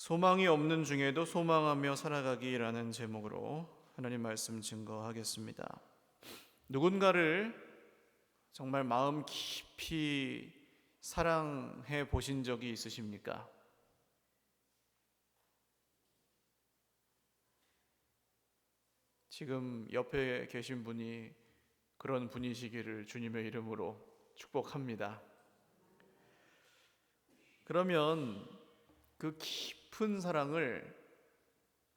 소망이 없는 중에도 소망하며 살아가기라는 제목으로 하나님 말씀 증거하겠습니다. 누군가를 정말 마음 깊이 사랑해 보신 적이 있으십니까? 지금 옆에 계신 분이 그런 분이시기를 주님의 이름으로 축복합니다. 그러면 그 깊은 사랑을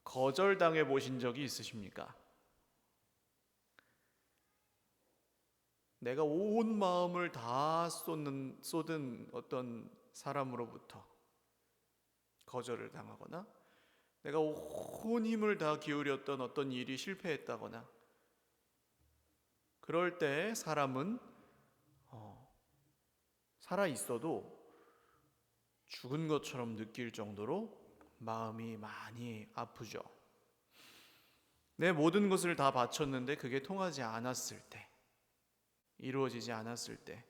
거절당해 보신 적이 있으십니까? 내가 온 마음을 다 쏟은 어떤 사람으로부터 거절을 당하거나, 내가 온 힘을 다 기울였던 어떤 일이 실패했다거나, 그럴 때 사람은 살아 있어도 죽은 것처럼 느낄 정도로 마음이 많이 아프죠. 내 모든 것을 다 바쳤는데 그게 통하지 않았을 때, 이루어지지 않았을 때,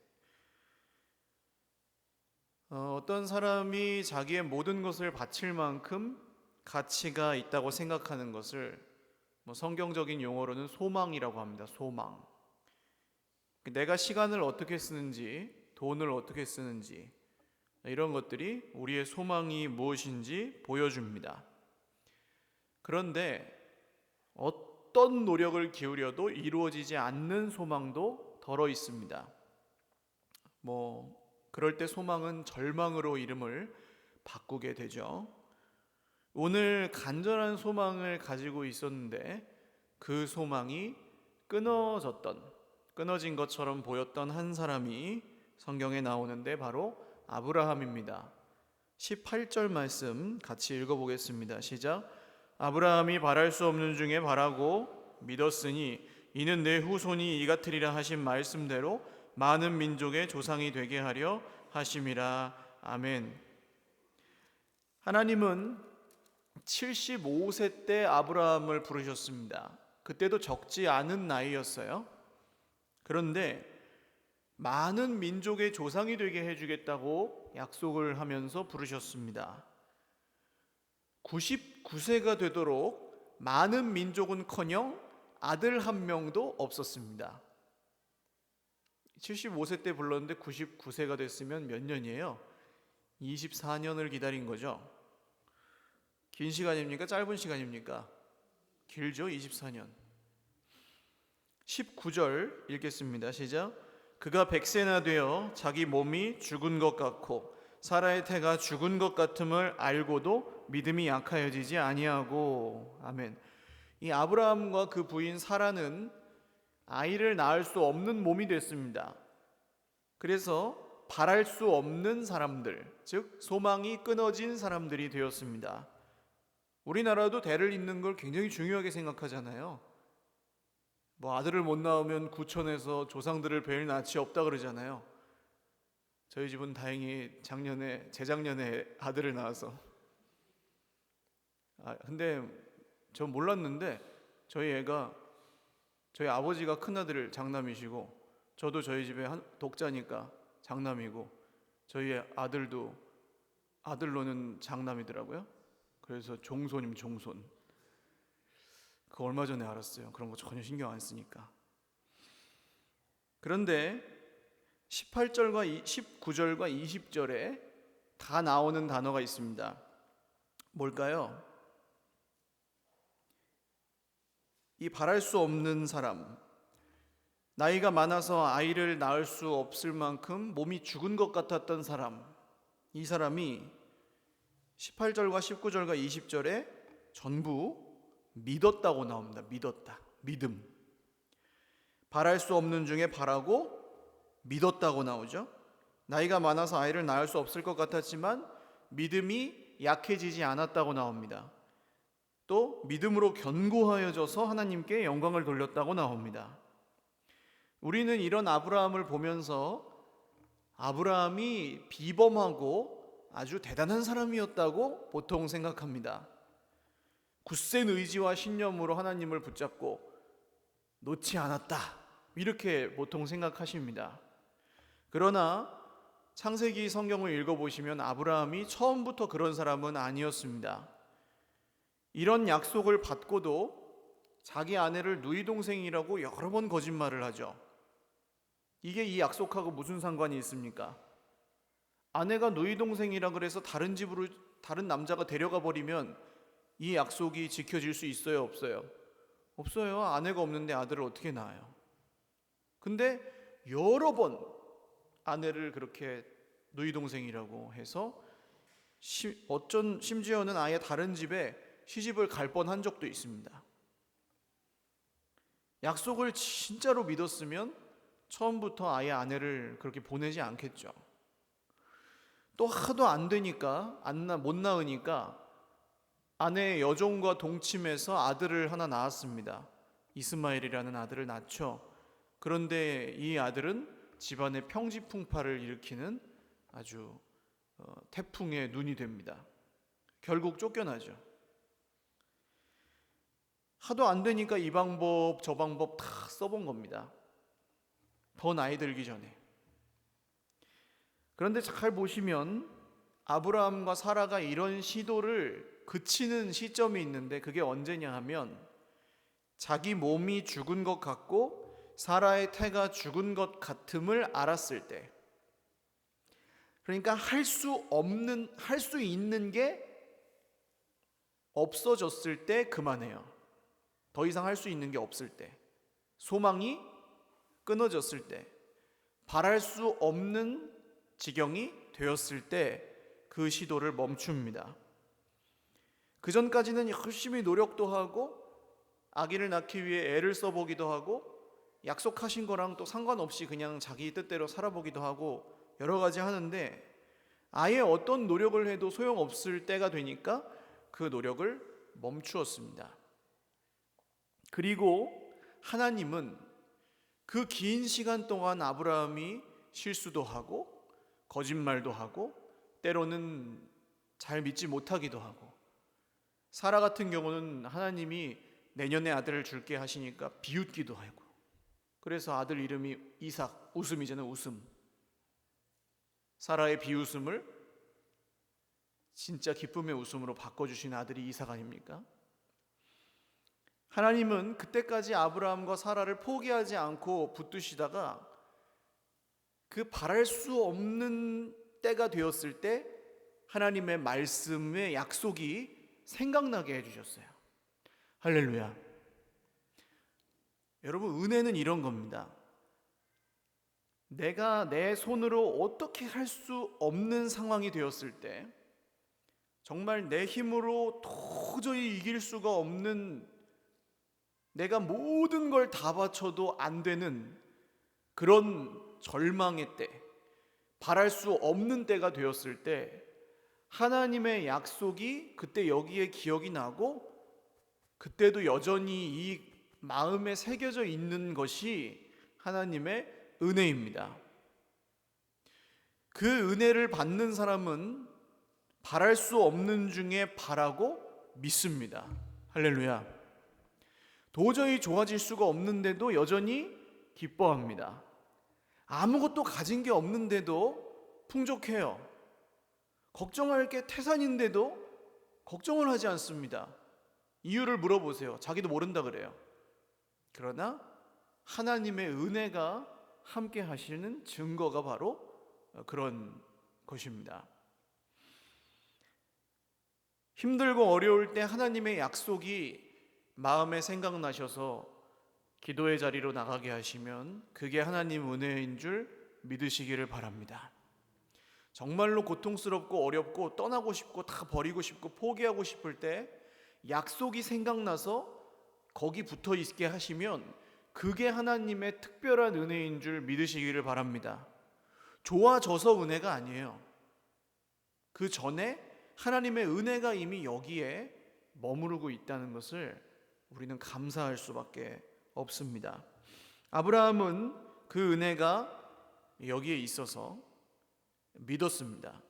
어떤 사람이 자기의 모든 것을 바칠 만큼 가치가 있다고 생각하는 것을 성경적인 용어로는 소망이라고 합니다. 소망. 내가 시간을 어떻게 쓰는지, 돈을 어떻게 쓰는지, 이런 것들이 우리의 소망이 무엇인지 보여줍니다. 그런데 어떤 노력을 기울여도 이루어지지 않는 소망도 덜어 있습니다. 그럴 때 소망은 절망으로 이름을 바꾸게 되죠. 오늘 간절한 소망을 가지고 있었는데 그 소망이 끊어진 것처럼 보였던 한 사람이 성경에 나오는데 바로 아브라함입니다. 18절 말씀 같이 읽어보겠습니다. 시작. 아브라함이 바랄 수 없는 중에 바라고 믿었으니 이는 내 후손이 이같으리라 하신 말씀대로 많은 민족의 조상이 되게 하려 하심이라. 아멘. 하나님은 75세 때 아브라함을 부르셨습니다. 그때도 적지 않은 나이였어요. 그런데 많은 민족의 조상이 되게 해주겠다고 약속을 하면서 부르셨습니다. 99세가 되도록 많은 민족은커녕 아들 한 명도 없었습니다. 75세 때 불렀는데 99세가 됐으면 몇 년이에요? 24년을 기다린 거죠. 긴 시간입니까? 짧은 시간입니까? 길죠. 24년. 19절 읽겠습니다. 시작. 그가 100세나 되어 자기 몸이 죽은 것 같고 사라의 태가 죽은 것 같음을 알고도 믿음이 약하여지지 아니하고. 아멘. 이 아브라함과 그 부인 사라는 아이를 낳을 수 없는 몸이 됐습니다. 그래서 바랄 수 없는 사람들, 즉 소망이 끊어진 사람들이 되었습니다. 우리나라도 대를 잇는 걸 굉장히 중요하게 생각하잖아요. 아들을 못 낳으면 구천에서 조상들을 뵐 낯이 없다 그러잖아요. 저희 집은 다행히 재작년에 아들을 낳아서. 근데 전 몰랐는데 저희 아버지가 큰아들 장남이시고 저도 저희 집에 독자니까 장남이고 저희 아들도 아들로는 장남이더라고요. 그래서 종손임 종손. 그거 얼마 전에 알았어요. 그런 거 전혀 신경 안 쓰니까. 그런데 18절과 19절과 20절에 다 나오는 단어가 있습니다. 뭘까요? 이 바랄 수 없는 사람, 나이가 많아서 아이를 낳을 수 없을 만큼 몸이 죽은 것 같았던 사람, 이 사람이 18절과 19절과 20절에 전부 믿었다고 나옵니다. 믿음. 바랄 수 없는 중에 바라고 믿었다고 나오죠. 나이가 많아서 아이를 낳을 수 없을 것 같았지만 믿음이 약해지지 않았다고 나옵니다. 또 믿음으로 견고하여져서 하나님께 영광을 돌렸다고 나옵니다. 우리는 이런 아브라함을 보면서 아브라함이 비범하고 아주 대단한 사람이었다고 보통 생각합니다. 굳센 의지와 신념으로 하나님을 붙잡고 놓지 않았다, 이렇게 보통 생각하십니다. 그러나 창세기 성경을 읽어보시면 아브라함이 처음부터 그런 사람은 아니었습니다. 이런 약속을 받고도 자기 아내를 누이 동생이라고 여러 번 거짓말을 하죠. 이게 이 약속하고 무슨 상관이 있습니까? 아내가 누이 동생이라 그래서 다른 집으로 다른 남자가 데려가 버리면 이 약속이 지켜질 수 있어요, 없어요? 없어요. 아내가 없는데 아들을 어떻게 낳아요? 근데 여러 번 아내를 그렇게 누이 동생이라고 해서 심지어는 아예 다른 집에 시집을 갈 뻔한 적도 있습니다. 약속을 진짜로 믿었으면 처음부터 아예 아내를 그렇게 보내지 않겠죠. 또 하도 안 되니까 못 낳으니까 아내의 여종과 동침해서 아들을 하나 낳았습니다. 이스마엘이라는 아들을 낳죠. 그런데 이 아들은 집안의 평지풍파를 일으키는 아주 태풍의 눈이 됩니다. 결국 쫓겨나죠. 하도 안 되니까 이 방법 저 방법 다 써본 겁니다. 더 나이 들기 전에. 그런데 잘 보시면 아브라함과 사라가 이런 시도를 그치는 시점이 있는데 그게 언제냐 하면 자기 몸이 죽은 것 같고 사라의 태가 죽은 것 같음을 알았을 때, 그러니까 할 수 있는 게 없어졌을 때 그만해요. 더 이상 할 수 있는 게 없을 때, 소망이 끊어졌을 때, 바랄 수 없는 지경이 되었을 때 그 시도를 멈춥니다. 그 전까지는 열심히 노력도 하고 아기를 낳기 위해 애를 써보기도 하고 약속하신 거랑 또 상관없이 그냥 자기 뜻대로 살아보기도 하고 여러 가지 하는데 아예 어떤 노력을 해도 소용없을 때가 되니까 그 노력을 멈추었습니다. 그리고 하나님은 그 긴 시간 동안 아브라함이 실수도 하고 거짓말도 하고 때로는 잘 믿지 못하기도 하고, 사라 같은 경우는 하나님이 내년에 아들을 줄게 하시니까 비웃기도 하고, 그래서 아들 이름이 이삭, 웃음이잖아요. 웃음. 사라의 비웃음을 진짜 기쁨의 웃음으로 바꿔주신 아들이 이삭 아닙니까? 하나님은 그때까지 아브라함과 사라를 포기하지 않고 붙드시다가 그 바랄 수 없는 때가 되었을 때 하나님의 말씀의 약속이 생각나게 해주셨어요. 할렐루야. 여러분, 은혜는 이런 겁니다. 내가 내 손으로 어떻게 할 수 없는 상황이 되었을 때, 정말 내 힘으로 도저히 이길 수가 없는, 내가 모든 걸 다 바쳐도 안 되는 그런 절망의 때, 바랄 수 없는 때가 되었을 때 하나님의 약속이 그때 여기에 기억이 나고 그때도 여전히 이 마음에 새겨져 있는 것이 하나님의 은혜입니다. 그 은혜를 받는 사람은 바랄 수 없는 중에 바라고 믿습니다. 할렐루야. 도저히 좋아질 수가 없는데도 여전히 기뻐합니다. 아무것도 가진 게 없는데도 풍족해요. 걱정할 게 태산인데도 걱정을 하지 않습니다. 이유를 물어보세요. 자기도 모른다 그래요. 그러나 하나님의 은혜가 함께 하시는 증거가 바로 그런 것입니다. 힘들고 어려울 때 하나님의 약속이 마음에 생각나셔서 기도의 자리로 나가게 하시면 그게 하나님 은혜인 줄 믿으시기를 바랍니다. 정말로 고통스럽고 어렵고 떠나고 싶고 다 버리고 싶고 포기하고 싶을 때 약속이 생각나서 거기 붙어 있게 하시면 그게 하나님의 특별한 은혜인 줄 믿으시기를 바랍니다. 좋아져서 은혜가 아니에요. 그 전에 하나님의 은혜가 이미 여기에 머무르고 있다는 것을 우리는 감사할 수밖에 없습니다. 아브라함은 그 은혜가 여기에 있어서 믿었습니다.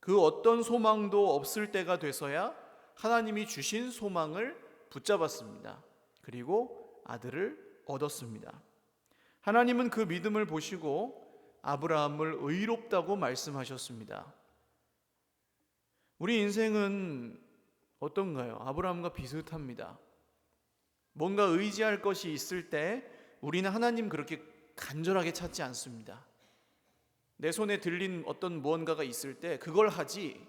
그 어떤 소망도 없을 때가 돼서야 하나님이 주신 소망을 붙잡았습니다. 그리고 아들을 얻었습니다. 하나님은 그 믿음을 보시고 아브라함을 의롭다고 말씀하셨습니다. 우리 인생은 어떤가요? 아브라함과 비슷합니다. 뭔가 의지할 것이 있을 때 우리는 하나님 그렇게 간절하게 찾지 않습니다. 내 손에 들린 어떤 무언가가 있을 때 그걸 하지,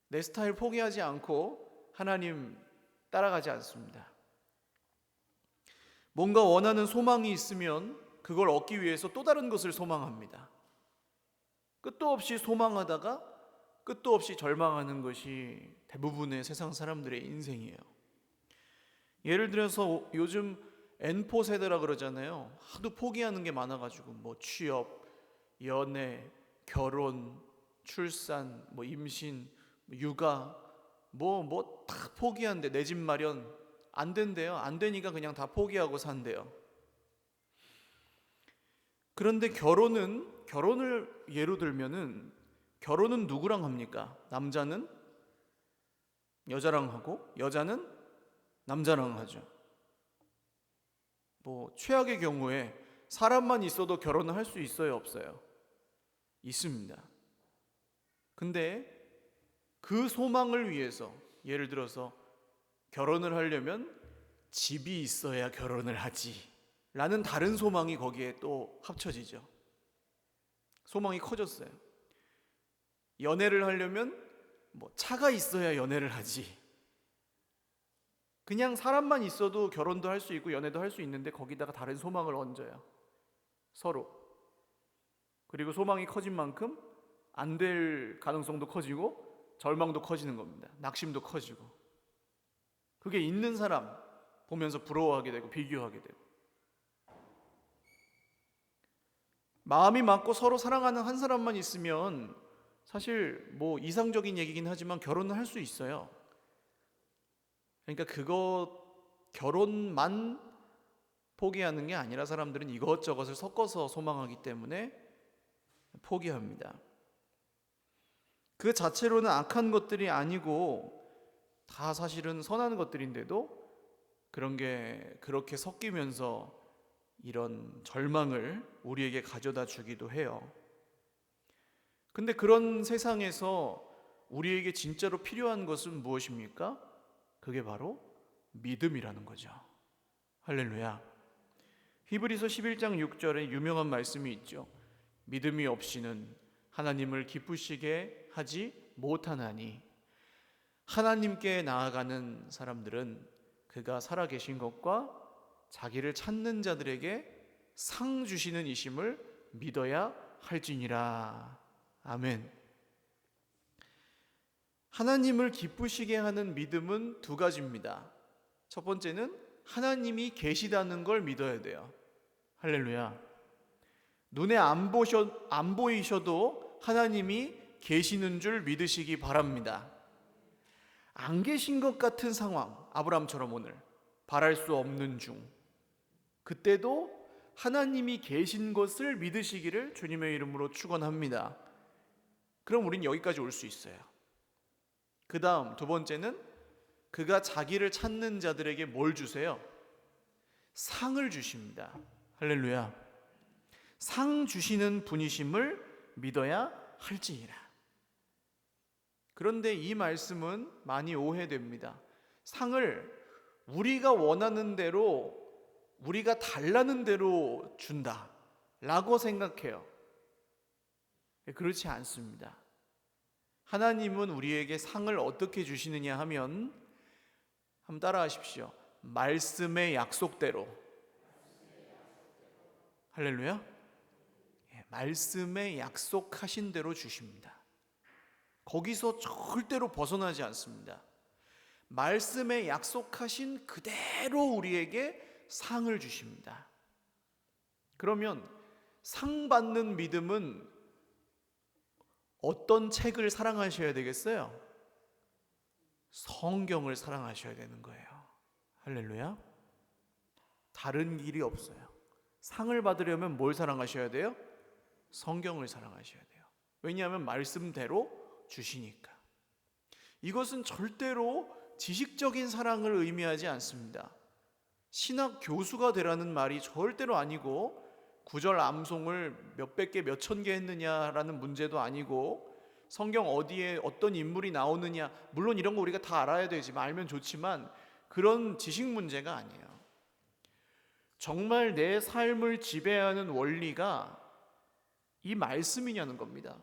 내 스타일 포기하지 않고 하나님 따라가지 않습니다. 뭔가 원하는 소망이 있으면 그걸 얻기 위해서 또 다른 것을 소망합니다. 끝도 없이 소망하다가 끝도 없이 절망하는 것이 대부분의 세상 사람들의 인생이에요. 예를 들어서 요즘 N포 세대라 그러잖아요. 하도 포기하는 게 많아가지고 뭐 취업, 연애, 결혼, 출산, 뭐 임신, 육아, 뭐 다 포기한대. 내 집 마련 안 된대요. 안 되니까 그냥 다 포기하고 산대요. 그런데 결혼을 예로 들면은 결혼은 누구랑 합니까? 남자는 여자랑 하고 여자는 남자랑 하죠. 뭐 최악의 경우에 사람만 있어도 결혼을 할 수 있어요, 없어요? 있습니다. 근데 그 소망을 위해서 예를 들어서 결혼을 하려면 집이 있어야 결혼을 하지 라는 다른 소망이 거기에 또 합쳐지죠. 소망이 커졌어요. 연애를 하려면 뭐 차가 있어야 연애를 하지. 그냥 사람만 있어도 결혼도 할 수 있고 연애도 할 수 있는데 거기다가 다른 소망을 얹어요. 서로. 그리고 소망이 커진 만큼 안 될 가능성도 커지고 절망도 커지는 겁니다. 낙심도 커지고. 그게 있는 사람 보면서 부러워하게 되고 비교하게 되고. 마음이 맞고 서로 사랑하는 한 사람만 있으면 사실 뭐 이상적인 얘기긴 하지만 결혼을 할 수 있어요. 그러니까 결혼만 포기하는 게 아니라 사람들은 이것저것을 섞어서 소망하기 때문에 포기합니다. 그 자체로는 악한 것들이 아니고 다 사실은 선한 것들인데도 그런 게 그렇게 섞이면서 이런 절망을 우리에게 가져다 주기도 해요. 근데 그런 세상에서 우리에게 진짜로 필요한 것은 무엇입니까? 그게 바로 믿음이라는 거죠. 할렐루야. 히브리서 11장 6절에 유명한 말씀이 있죠. 믿음이 없이는 하나님을 기쁘시게 하지 못하나니. 하나님께 나아가는 사람들은 그가 살아계신 것과 자기를 찾는 자들에게 상 주시는 이심을 믿어야 할지니라. 아멘. 하나님을 기쁘시게 하는 믿음은 두 가지입니다. 첫 번째는 하나님이 계시다는 걸 믿어야 돼요. 할렐루야. 눈에 안 보이셔도 하나님이 계시는 줄 믿으시기 바랍니다. 안 계신 것 같은 상황, 아브라함처럼 오늘 바랄 수 없는 중, 그때도 하나님이 계신 것을 믿으시기를 주님의 이름으로 축원합니다. 그럼 우린 여기까지 올 수 있어요. 그 다음 두 번째는 그가 자기를 찾는 자들에게 뭘 주세요? 상을 주십니다. 할렐루야. 상 주시는 분이심을 믿어야 할지니라. 그런데 이 말씀은 많이 오해됩니다. 상을 우리가 원하는 대로, 우리가 달라는 대로 준다 라고 생각해요. 그렇지 않습니다. 하나님은 우리에게 상을 어떻게 주시느냐 하면, 한번 따라 하십시오. 말씀의 약속대로. 할렐루야. 말씀의 약속하신 대로 주십니다. 거기서 절대로 벗어나지 않습니다. 말씀에 약속하신 그대로 우리에게 상을 주십니다. 그러면 상 받는 믿음은 어떤 책을 사랑하셔야 되겠어요? 성경을 사랑하셔야 되는 거예요. 할렐루야. 다른 길이 없어요. 상을 받으려면 뭘 사랑하셔야 돼요? 성경을 사랑하셔야 돼요. 왜냐하면 말씀대로 주시니까. 이것은 절대로 지식적인 사랑을 의미하지 않습니다. 신학 교수가 되라는 말이 절대로 아니고 구절 암송을 몇백 개, 몇천 개 했느냐라는 문제도 아니고 성경 어디에 어떤 인물이 나오느냐, 물론 이런 거 우리가 다 알아야 되지만, 알면 좋지만 그런 지식 문제가 아니에요. 정말 내 삶을 지배하는 원리가 이 말씀이냐는 겁니다.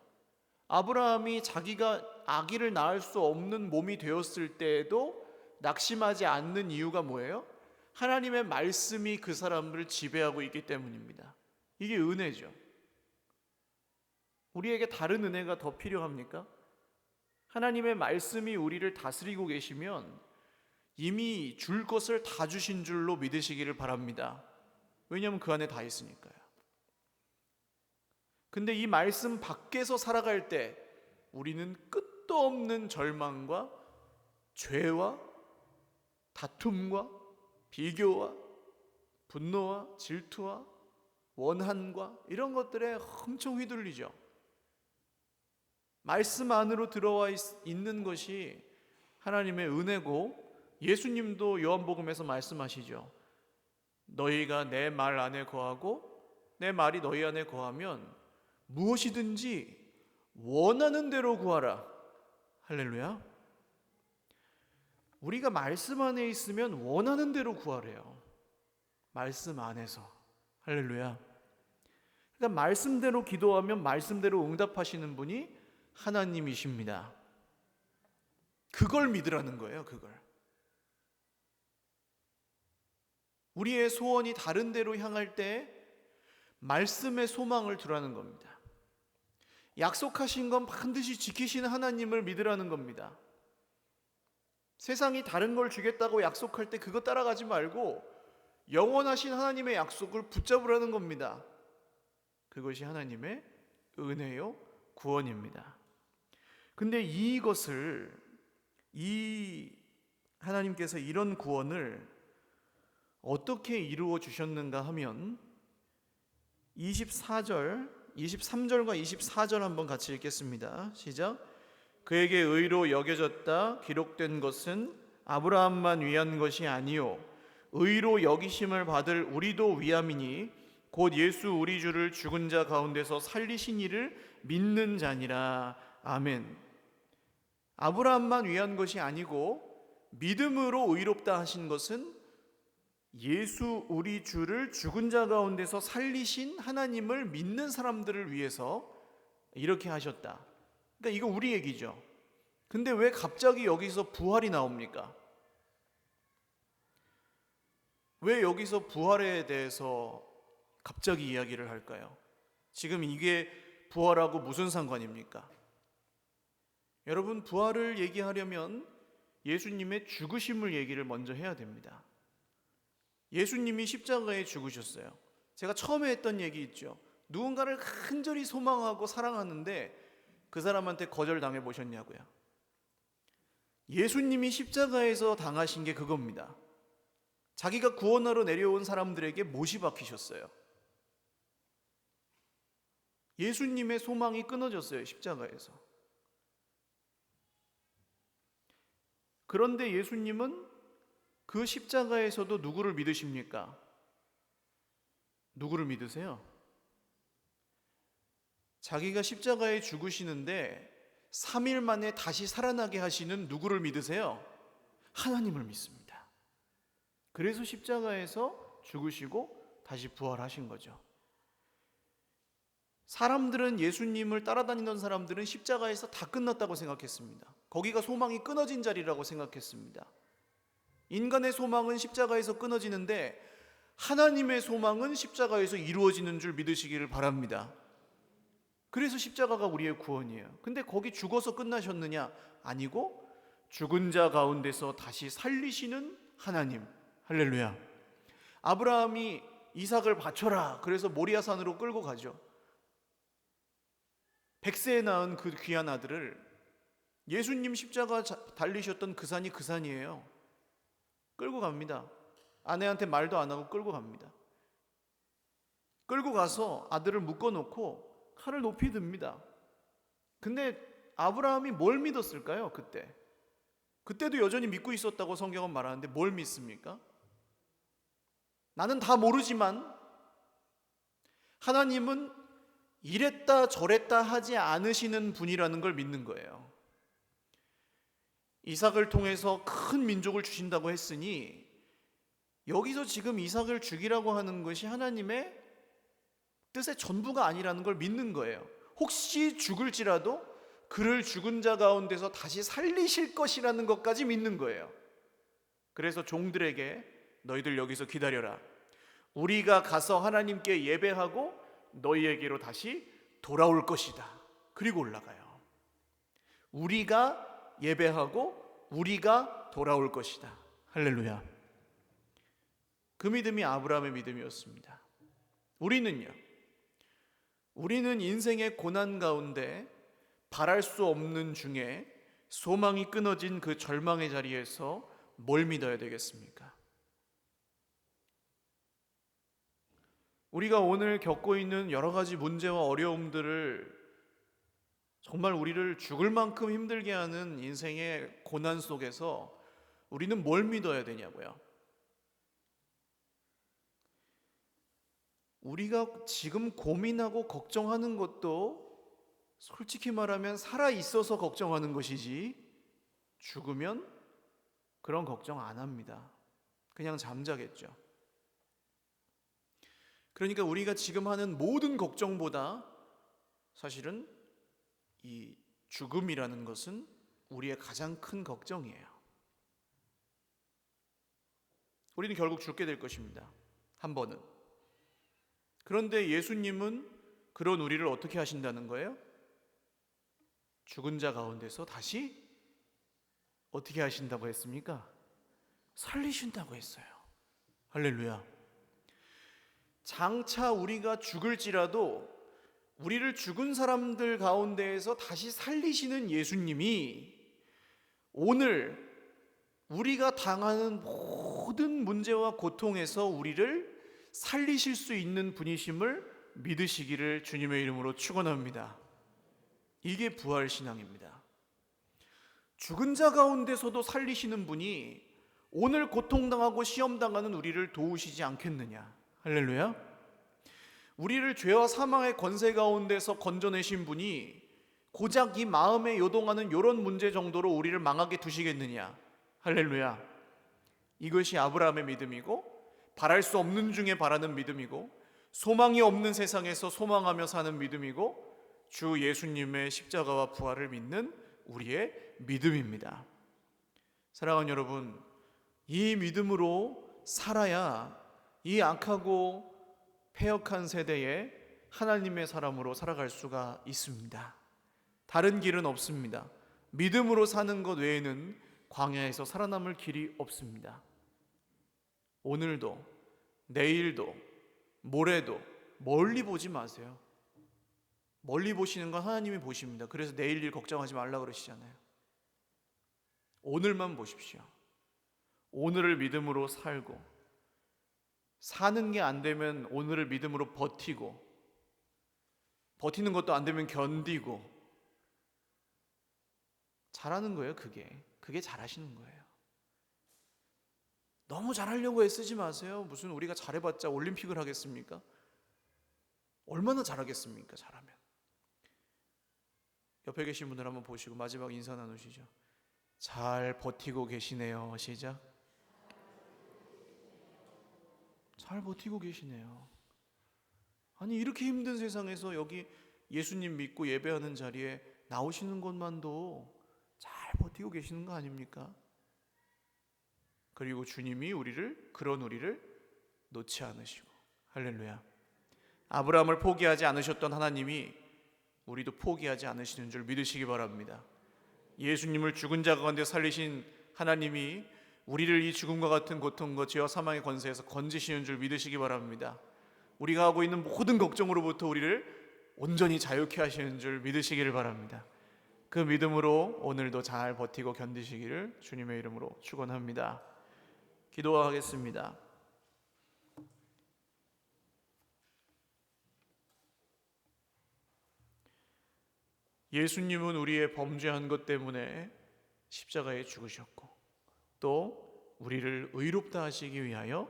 아브라함이 자기가 아기를 낳을 수 없는 몸이 되었을 때에도 낙심하지 않는 이유가 뭐예요? 하나님의 말씀이 그 사람을 지배하고 있기 때문입니다. 이게 은혜죠. 우리에게 다른 은혜가 더 필요합니까? 하나님의 말씀이 우리를 다스리고 계시면 이미 줄 것을 다 주신 줄로 믿으시기를 바랍니다. 왜냐하면 그 안에 다 있으니까요. 근데 이 말씀 밖에서 살아갈 때 우리는 끝도 없는 절망과 죄와 다툼과 비교와 분노와 질투와 원한과 이런 것들에 엄청 휘둘리죠. 말씀 안으로 들어와 있는 것이 하나님의 은혜고, 예수님도 요한복음에서 말씀하시죠. 너희가 내 말 안에 거하고 내 말이 너희 안에 거하면 무엇이든지 원하는 대로 구하라. 할렐루야. 우리가 말씀 안에 있으면 원하는 대로 구하래요. 말씀 안에서. 할렐루야. 그러니까 말씀대로 기도하면 말씀대로 응답하시는 분이 하나님이십니다. 그걸 믿으라는 거예요. 그걸. 우리의 소원이 다른 데로 향할 때 말씀의 소망을 두라는 겁니다. 약속하신 건 반드시 지키시는 하나님을 믿으라는 겁니다. 세상이 다른 걸 주겠다고 약속할 때 그거 따라가지 말고 영원하신 하나님의 약속을 붙잡으라는 겁니다. 그것이 하나님의 은혜요 구원입니다. 근데 이것을, 하나님께서 이런 구원을 어떻게 이루어 주셨는가 하면 23절과 24절 한번 같이 읽겠습니다. 시작. 그에게 의로 여겨졌다 기록된 것은 아브라함만 위한 것이 아니요 의로 여기심을 받을 우리도 위함이니 곧 예수 우리 주를 죽은 자 가운데서 살리신 이를 믿는 자니라. 아멘. 아브라함만 위한 것이 아니고 믿음으로 의롭다 하신 것은 예수 우리 주를 죽은 자 가운데서 살리신 하나님을 믿는 사람들을 위해서 이렇게 하셨다. 그러니까 이거 우리 얘기죠. 근데 왜 갑자기 여기서 부활이 나옵니까? 왜 여기서 부활에 대해서 갑자기 이야기를 할까요? 지금 이게 부활하고 무슨 상관입니까? 여러분, 부활을 얘기하려면 예수님의 죽으심을 얘기를 먼저 해야 됩니다. 예수님이 십자가에 죽으셨어요. 제가 처음에 했던 얘기 있죠. 누군가를 간절히 소망하고 사랑하는데 그 사람한테 거절당해 보셨냐고요. 예수님이 십자가에서 당하신 게 그겁니다. 자기가 구원하러 내려온 사람들에게 못이 박히셨어요. 예수님의 소망이 끊어졌어요. 십자가에서. 그런데 예수님은 그 십자가에서도 누구를 믿으십니까? 누구를 믿으세요? 자기가 십자가에 죽으시는데 3일 만에 다시 살아나게 하시는 누구를 믿으세요? 하나님을 믿습니다. 그래서 십자가에서 죽으시고 다시 부활하신 거죠. 사람들은, 예수님을 따라다니던 사람들은 십자가에서 다 끝났다고 생각했습니다. 거기가 소망이 끊어진 자리라고 생각했습니다. 인간의 소망은 십자가에서 끊어지는데 하나님의 소망은 십자가에서 이루어지는 줄 믿으시기를 바랍니다. 그래서 십자가가 우리의 구원이에요. 근데 거기 죽어서 끝나셨느냐? 아니고 죽은 자 가운데서 다시 살리시는 하나님. 할렐루야. 아브라함이 이삭을 바쳐라. 그래서 모리아산으로 끌고 가죠. 100세에 낳은 그 귀한 아들을, 예수님 십자가 달리셨던 그 산이 그 산이에요. 끌고 갑니다. 아내한테 말도 안 하고 끌고 갑니다. 끌고 가서 아들을 묶어놓고 칼을 높이 듭니다. 근데 아브라함이 뭘 믿었을까요? 그때도 여전히 믿고 있었다고 성경은 말하는데 뭘 믿습니까? 나는 다 모르지만 하나님은 이랬다 저랬다 하지 않으시는 분이라는 걸 믿는 거예요. 이삭을 통해서 큰 민족을 주신다고 했으니 여기서 지금 이삭을 죽이라고 하는 것이 하나님의 뜻의 전부가 아니라는 걸 믿는 거예요. 혹시 죽을지라도 그를 죽은 자 가운데서 다시 살리실 것이라는 것까지 믿는 거예요. 그래서 종들에게 너희들 여기서 기다려라. 우리가 가서 하나님께 예배하고 너희에게로 다시 돌아올 것이다. 그리고 올라가요. 우리가 예배하고 우리가 돌아올 것이다. 할렐루야. 그 믿음이 아브라함의 믿음이었습니다. 우리는요? 우리는 인생의 고난 가운데 바랄 수 없는 중에 소망이 끊어진 그 절망의 자리에서 뭘 믿어야 되겠습니까? 우리가 오늘 겪고 있는 여러 가지 문제와 어려움들을 정말 우리를 죽을 만큼 힘들게 하는 인생의 고난 속에서 우리는 뭘 믿어야 되냐고요? 우리가 지금 고민하고 걱정하는 것도 솔직히 말하면 살아있어서 걱정하는 것이지 죽으면 그런 걱정 안 합니다. 그냥 잠자겠죠. 그러니까 우리가 지금 하는 모든 걱정보다 사실은 이 죽음이라는 것은 우리의 가장 큰 걱정이에요. 우리는 결국 죽게 될 것입니다. 한 번은. 그런데 예수님은 그런 우리를 어떻게 하신다는 거예요? 죽은 자 가운데서 다시 어떻게 하신다고 했습니까? 살리신다고 했어요. 할렐루야. 장차 우리가 죽을지라도 우리를 죽은 사람들 가운데에서 다시 살리시는 예수님이 오늘 우리가 당하는 모든 문제와 고통에서 우리를 살리실 수 있는 분이심을 믿으시기를 주님의 이름으로 축원합니다. 이게 부활신앙입니다. 죽은 자 가운데서도 살리시는 분이 오늘 고통당하고 시험당하는 우리를 도우시지 않겠느냐. 할렐루야. 우리를 죄와 사망의 권세 가운데서 건져내신 분이 고작 이 마음에 요동하는 이런 문제 정도로 우리를 망하게 두시겠느냐. 할렐루야. 이것이 아브라함의 믿음이고 바랄 수 없는 중에 바라는 믿음이고 소망이 없는 세상에서 소망하며 사는 믿음이고 주 예수님의 십자가와 부활을 믿는 우리의 믿음입니다. 사랑하는 여러분, 이 믿음으로 살아야 이 악하고 패역한 세대에 하나님의 사람으로 살아갈 수가 있습니다. 다른 길은 없습니다. 믿음으로 사는 것 외에는 광야에서 살아남을 길이 없습니다. 오늘도 내일도 모레도 멀리 보지 마세요. 멀리 보시는 건 하나님이 보십니다. 그래서 내일 일 걱정하지 말라 그러시잖아요. 오늘만 보십시오. 오늘을 믿음으로 살고 사는 게 안 되면 오늘을 믿음으로 버티고 버티는 것도 안 되면 견디고 잘하는 거예요. 그게 잘하시는 거예요. 너무 잘하려고 애쓰지 마세요. 무슨 우리가 잘해봤자 올림픽을 하겠습니까? 얼마나 잘하겠습니까? 잘하면. 옆에 계신 분들 한번 보시고 마지막 인사 나누시죠. 잘 버티고 계시네요. 시작. 잘 버티고 계시네요. 아니 이렇게 힘든 세상에서 여기 예수님 믿고 예배하는 자리에 나오시는 것만도 잘 버티고 계시는 거 아닙니까? 그리고 주님이 그런 우리를 놓지 않으시고 할렐루야. 아브라함을 포기하지 않으셨던 하나님이 우리도 포기하지 않으시는 줄 믿으시기 바랍니다. 예수님을 죽은 자 가운데 살리신 하나님이 우리를 이 죽음과 같은 고통과 죄와 사망의 권세에서 건지시는 줄 믿으시기 바랍니다. 우리가 하고 있는 모든 걱정으로부터 우리를 온전히 자유케 하시는 줄 믿으시기를 바랍니다. 그 믿음으로 오늘도 잘 버티고 견디시기를 주님의 이름으로 축원합니다. 기도하겠습니다. 예수님은 우리의 범죄한 것 때문에 십자가에 죽으셨고 또 우리를 의롭다 하시기 위하여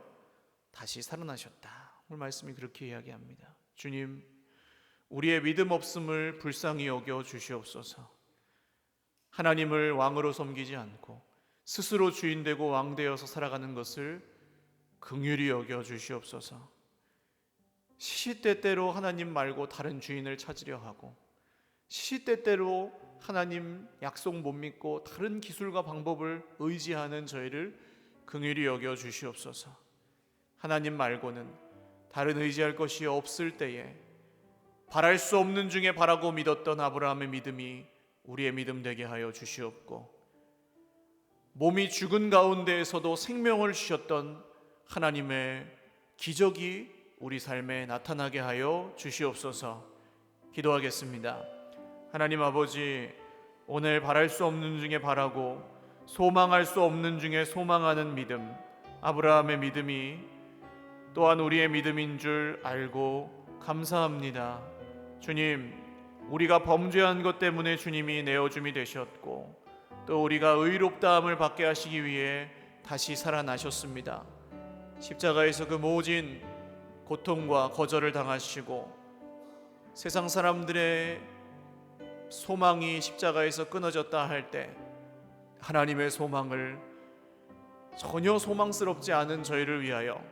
다시 살아나셨다. 오늘 말씀이 그렇게 이야기합니다. 주님, 우리의 믿음 없음을 불쌍히 여겨 주시옵소서. 하나님을 왕으로 섬기지 않고 스스로 주인되고 왕되어서 살아가는 것을 긍휼히 여겨 주시옵소서. 시시때때로 하나님 말고 다른 주인을 찾으려 하고, 시시때때로 하나님 약속 못 믿고 다른 기술과 방법을 의지하는 저희를 긍휼히 여겨 주시옵소서. 하나님 말고는 다른 의지할 것이 없을 때에 바랄 수 없는 중에 바라고 믿었던 아브라함의 믿음이 우리의 믿음 되게 하여 주시옵고, 몸이 죽은 가운데에서도 생명을 주셨던 하나님의 기적이 우리 삶에 나타나게 하여 주시옵소서. 기도하겠습니다. 하나님 아버지, 오늘 바랄 수 없는 중에 바라고 소망할 수 없는 중에 소망하는 믿음, 아브라함의 믿음이 또한 우리의 믿음인 줄 알고 감사합니다. 주님, 우리가 범죄한 것 때문에 주님이 내어줌이 되셨고, 또 우리가 의롭다함을 받게 하시기 위해 다시 살아나셨습니다. 십자가에서 그 모진 고통과 거절을 당하시고 세상 사람들의 소망이 십자가에서 끊어졌다 할 때 하나님의 소망을 전혀 소망스럽지 않은 저희를 위하여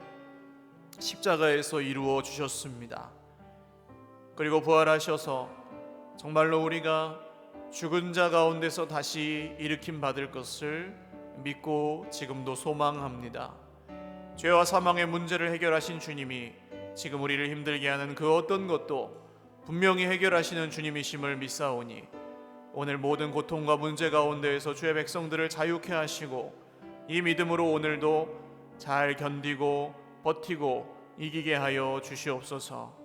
십자가에서 이루어 주셨습니다. 그리고 부활하셔서 정말로 우리가 죽은 자 가운데서 다시 일으킴 받을 것을 믿고 지금도 소망합니다. 죄와 사망의 문제를 해결하신 주님이 지금 우리를 힘들게 하는 그 어떤 것도 분명히 해결하시는 주님이심을 믿사오니, 오늘 모든 고통과 문제 가운데에서 주의 백성들을 자유케 하시고 이 믿음으로 오늘도 잘 견디고 버티고 이기게 하여 주시옵소서.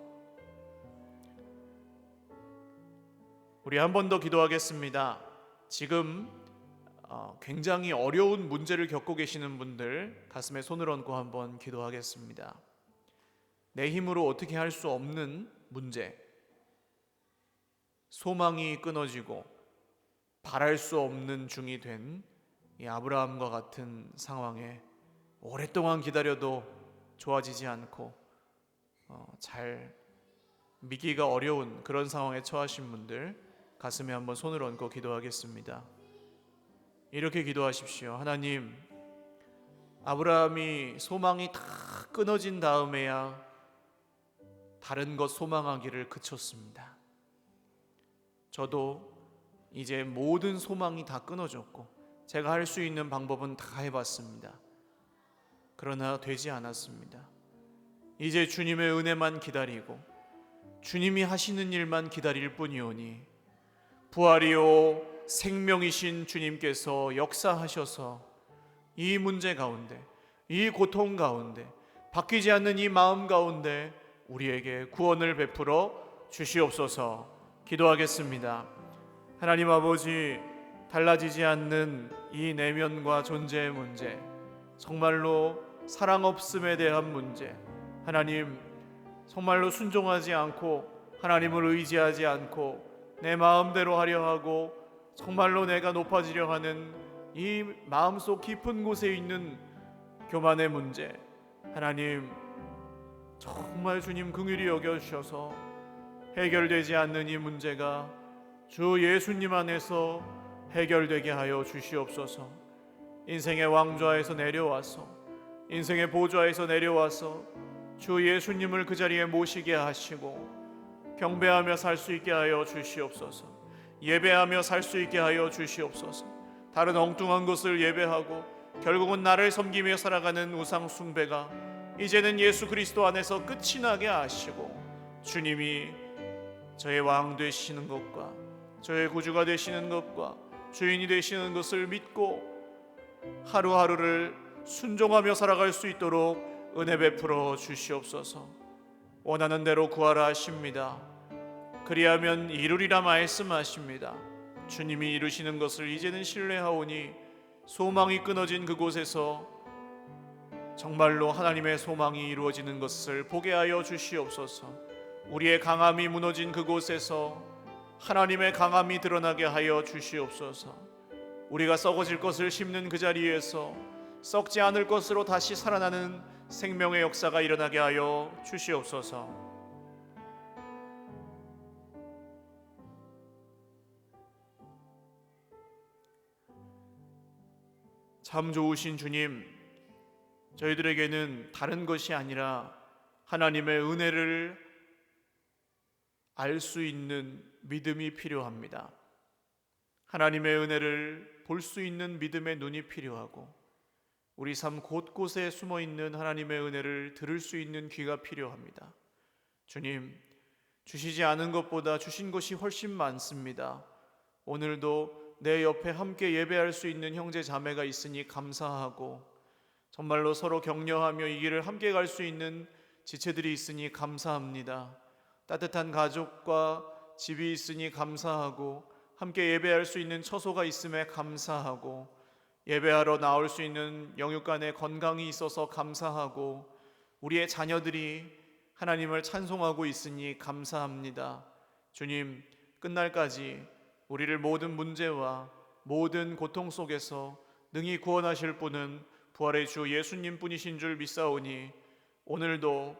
우리 한 번 더 기도하겠습니다. 지금 굉장히 어려운 문제를 겪고 계시는 분들 가슴에 손을 얹고 한번 기도하겠습니다. 내 힘으로 어떻게 할 수 없는 문제, 소망이 끊어지고 바랄 수 없는 중이 된 이 아브라함과 같은 상황에 오랫동안 기다려도 좋아지지 않고 잘 믿기가 어려운 그런 상황에 처하신 분들 가슴에 한번 손을 얹고 기도하겠습니다. 이렇게 기도하십시오. 하나님, 아브라함이 소망이 다 끊어진 다음에야 다른 것 소망하기를 그쳤습니다. 저도 이제 모든 소망이 다 끊어졌고 제가 할 수 있는 방법은 다 해봤습니다. 그러나 되지 않았습니다. 이제 주님의 은혜만 기다리고 주님이 하시는 일만 기다릴 뿐이오니, 부활이요 생명이신 주님께서 역사하셔서 이 문제 가운데, 이 고통 가운데, 바뀌지 않는 이 마음 가운데 우리에게 구원을 베풀어 주시옵소서. 기도하겠습니다. 하나님 아버지, 달라지지 않는 이 내면과 존재의 문제, 정말로 사랑 없음에 대한 문제, 하나님 정말로 순종하지 않고 하나님을 의지하지 않고 내 마음대로 하려 하고 정말로 내가 높아지려 하는 이 마음속 깊은 곳에 있는 교만의 문제, 하나님 정말 주님 긍휼히 여겨주셔서 해결되지 않는 이 문제가 주 예수님 안에서 해결되게 하여 주시옵소서. 인생의 왕좌에서 내려와서, 인생의 보좌에서 내려와서 주 예수님을 그 자리에 모시게 하시고 경배하며 살 수 있게 하여 주시옵소서. 예배하며 살 수 있게 하여 주시옵소서. 다른 엉뚱한 것을 예배하고 결국은 나를 섬기며 살아가는 우상 숭배가 이제는 예수 그리스도 안에서 끝이 나게 하시고, 주님이 저의 왕 되시는 것과 저의 구주가 되시는 것과 주인이 되시는 것을 믿고 하루하루를 순종하며 살아갈 수 있도록 은혜 베풀어 주시옵소서. 원하는 대로 구하라 하십니다. 그리하면 이루리라 말씀하십니다. 주님이 이루시는 것을 이제는 신뢰하오니 소망이 끊어진 그곳에서 정말로 하나님의 소망이 이루어지는 것을 보게 하여 주시옵소서. 우리의 강함이 무너진 그곳에서 하나님의 강함이 드러나게 하여 주시옵소서. 우리가 썩어질 것을 심는 그 자리에서 썩지 않을 것으로 다시 살아나는 생명의 역사가 일어나게 하여 주시옵소서. 참 좋으신 주님, 저희들에게는 다른 것이 아니라 하나님의 은혜를 알 수 있는 믿음이 필요합니다. 하나님의 은혜를 볼 수 있는 믿음의 눈이 필요하고, 우리 삶 곳곳에 숨어 있는 하나님의 은혜를 들을 수 있는 귀가 필요합니다. 주님, 주시지 않은 것보다 주신 것이 훨씬 많습니다. 오늘도 내 옆에 함께 예배할 수 있는 형제 자매가 있으니 감사하고, 정말로 서로 격려하며 이 길을 함께 갈 수 있는 지체들이 있으니 감사합니다. 따뜻한 가족과 집이 있으니 감사하고, 함께 예배할 수 있는 처소가 있음에 감사하고, 예배하러 나올 수 있는 영육간의 건강이 있어서 감사하고, 우리의 자녀들이 하나님을 찬송하고 있으니 감사합니다. 주님, 끝날까지 우리를 모든 문제와 모든 고통 속에서 능히 구원하실 분은 부활의 주 예수님 뿐이신 줄 믿사오니, 오늘도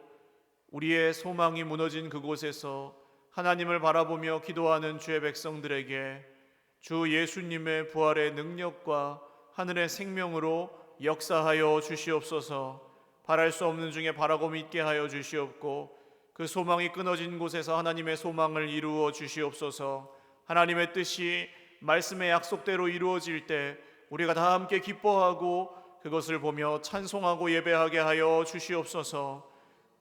우리의 소망이 무너진 그곳에서 하나님을 바라보며 기도하는 주의 백성들에게 주 예수님의 부활의 능력과 하늘의 생명으로 역사하여 주시옵소서. 바랄 수 없는 중에 바라고 믿게 하여 주시옵고, 그 소망이 끊어진 곳에서 하나님의 소망을 이루어 주시옵소서. 하나님의 뜻이 말씀의 약속대로 이루어질 때 우리가 다 함께 기뻐하고 그것을 보며 찬송하고 예배하게 하여 주시옵소서.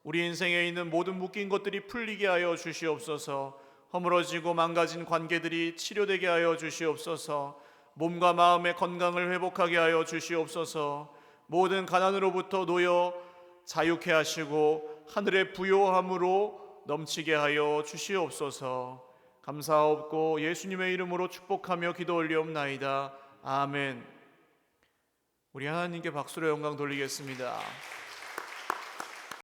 우리 인생에 있는 모든 묶인 것들이 풀리게 하여 주시옵소서. 허물어지고 망가진 관계들이 치료되게 하여 주시옵소서. 몸과 마음의 건강을 회복하게 하여 주시옵소서. 모든 가난으로부터 놓여 자유케 하시고 하늘의 부요함으로 넘치게 하여 주시옵소서. 감사하옵고 예수님의 이름으로 축복하며 기도 올리옵나이다. 아멘. 우리 하나님께 박수로 영광 돌리겠습니다.